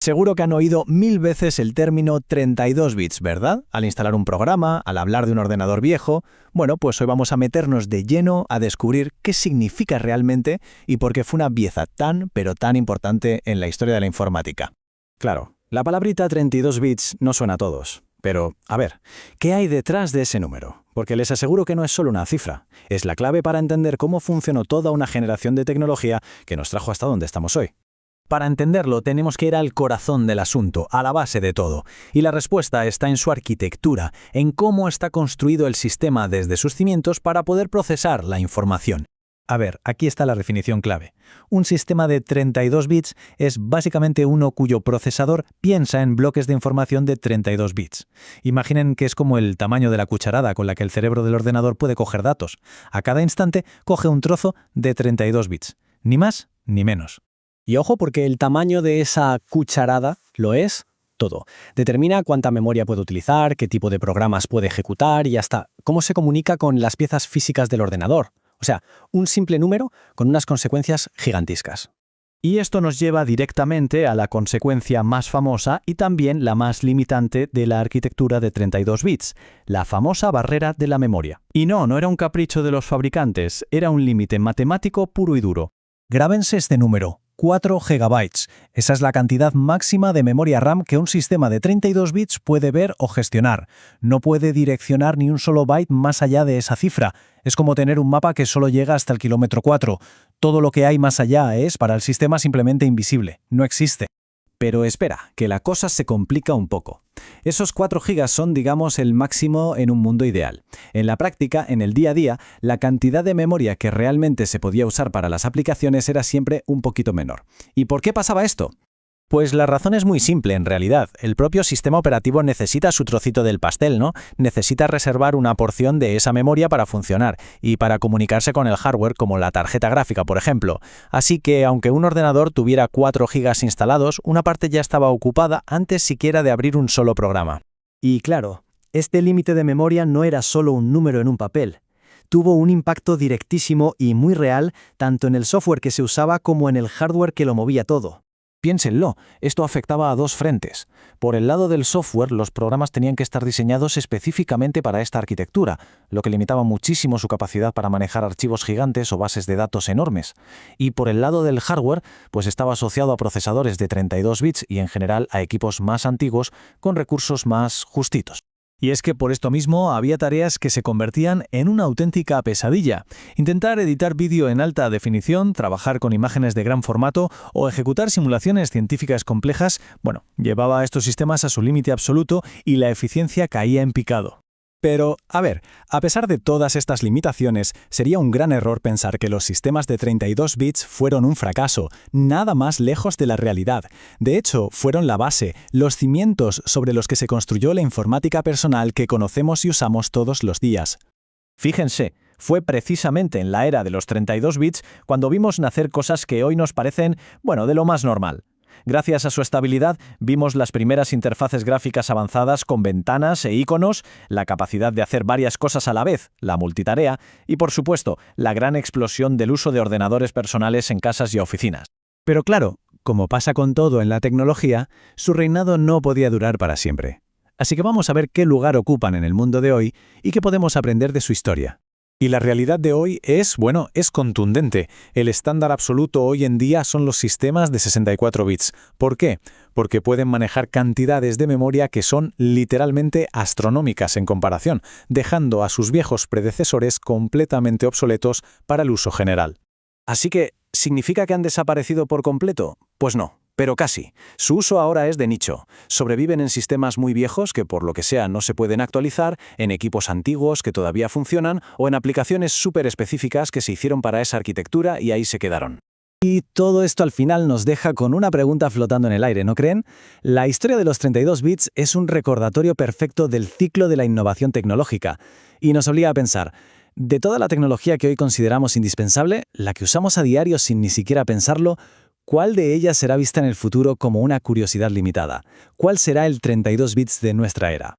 Seguro que han oído 1000 veces el término 32 bits, ¿verdad? Al instalar un programa, al hablar de un ordenador viejo. Bueno, pues hoy vamos a meternos de lleno a descubrir qué significa realmente y por qué fue una pieza tan, pero tan importante en la historia de la informática. Claro, la palabrita 32 bits no suena a todos. Pero, a ver, ¿qué hay detrás de ese número? Porque les aseguro que no es solo una cifra. Es la clave para entender cómo funcionó toda una generación de tecnología que nos trajo hasta donde estamos hoy. Para entenderlo, tenemos que ir al corazón del asunto, a la base de todo. Y la respuesta está en su arquitectura, en cómo está construido el sistema desde sus cimientos para poder procesar la información. A ver, aquí está la definición clave. Un sistema de 32 bits es básicamente uno cuyo procesador piensa en bloques de información de 32 bits. Imaginen que es como el tamaño de la cucharada con la que el cerebro del ordenador puede coger datos. A cada instante coge un trozo de 32 bits. Ni más ni menos. Y ojo, porque el tamaño de esa cucharada lo es todo. Determina cuánta memoria puede utilizar, qué tipo de programas puede ejecutar y hasta cómo se comunica con las piezas físicas del ordenador. O sea, un simple número con unas consecuencias gigantescas. Y esto nos lleva directamente a la consecuencia más famosa y también la más limitante de la arquitectura de 32 bits, la famosa barrera de la memoria. Y no era un capricho de los fabricantes, era un límite matemático puro y duro. Grábense este número. 4 GB. Esa es la cantidad máxima de memoria RAM que un sistema de 32 bits puede ver o gestionar. No puede direccionar ni un solo byte más allá de esa cifra. Es como tener un mapa que solo llega hasta el kilómetro 4. Todo lo que hay más allá es, para el sistema, simplemente invisible. No existe. Pero espera, que la cosa se complica un poco. Esos 4 gigas son, digamos, el máximo en un mundo ideal. En la práctica, en el día a día, la cantidad de memoria que realmente se podía usar para las aplicaciones era siempre un poquito menor. ¿Y por qué pasaba esto? Pues la razón es muy simple, en realidad. El propio sistema operativo necesita su trocito del pastel, ¿no? Necesita reservar una porción de esa memoria para funcionar y para comunicarse con el hardware, como la tarjeta gráfica, por ejemplo. Así que, aunque un ordenador tuviera 4 gigas instalados, una parte ya estaba ocupada antes siquiera de abrir un solo programa. Y claro, este límite de memoria no era solo un número en un papel. Tuvo un impacto directísimo y muy real, tanto en el software que se usaba como en el hardware que lo movía todo. Piénsenlo, esto afectaba a dos frentes. Por el lado del software, los programas tenían que estar diseñados específicamente para esta arquitectura, lo que limitaba muchísimo su capacidad para manejar archivos gigantes o bases de datos enormes. Y por el lado del hardware, pues estaba asociado a procesadores de 32 bits y en general a equipos más antiguos con recursos más justitos. Y es que por esto mismo había tareas que se convertían en una auténtica pesadilla. Intentar editar vídeo en alta definición, trabajar con imágenes de gran formato o ejecutar simulaciones científicas complejas, llevaba a estos sistemas a su límite absoluto y la eficiencia caía en picado. Pero, a ver, a pesar de todas estas limitaciones, sería un gran error pensar que los sistemas de 32 bits fueron un fracaso, nada más lejos de la realidad. De hecho, fueron la base, los cimientos sobre los que se construyó la informática personal que conocemos y usamos todos los días. Fíjense, fue precisamente en la era de los 32 bits cuando vimos nacer cosas que hoy nos parecen, de lo más normal. Gracias a su estabilidad, vimos las primeras interfaces gráficas avanzadas con ventanas e iconos, la capacidad de hacer varias cosas a la vez, la multitarea, y por supuesto, la gran explosión del uso de ordenadores personales en casas y oficinas. Pero claro, como pasa con todo en la tecnología, su reinado no podía durar para siempre. Así que vamos a ver qué lugar ocupan en el mundo de hoy y qué podemos aprender de su historia. Y la realidad de hoy es contundente. El estándar absoluto hoy en día son los sistemas de 64 bits. ¿Por qué? Porque pueden manejar cantidades de memoria que son literalmente astronómicas en comparación, dejando a sus viejos predecesores completamente obsoletos para el uso general. Así que, ¿significa que han desaparecido por completo? Pues no. Pero casi. Su uso ahora es de nicho. Sobreviven en sistemas muy viejos que por lo que sea no se pueden actualizar, en equipos antiguos que todavía funcionan o en aplicaciones súper específicas que se hicieron para esa arquitectura y ahí se quedaron. Y todo esto al final nos deja con una pregunta flotando en el aire, ¿no creen? La historia de los 32 bits es un recordatorio perfecto del ciclo de la innovación tecnológica y nos obliga a pensar, de toda la tecnología que hoy consideramos indispensable, la que usamos a diario sin ni siquiera pensarlo, ¿cuál de ellas será vista en el futuro como una curiosidad limitada? ¿Cuál será el 32 bits de nuestra era?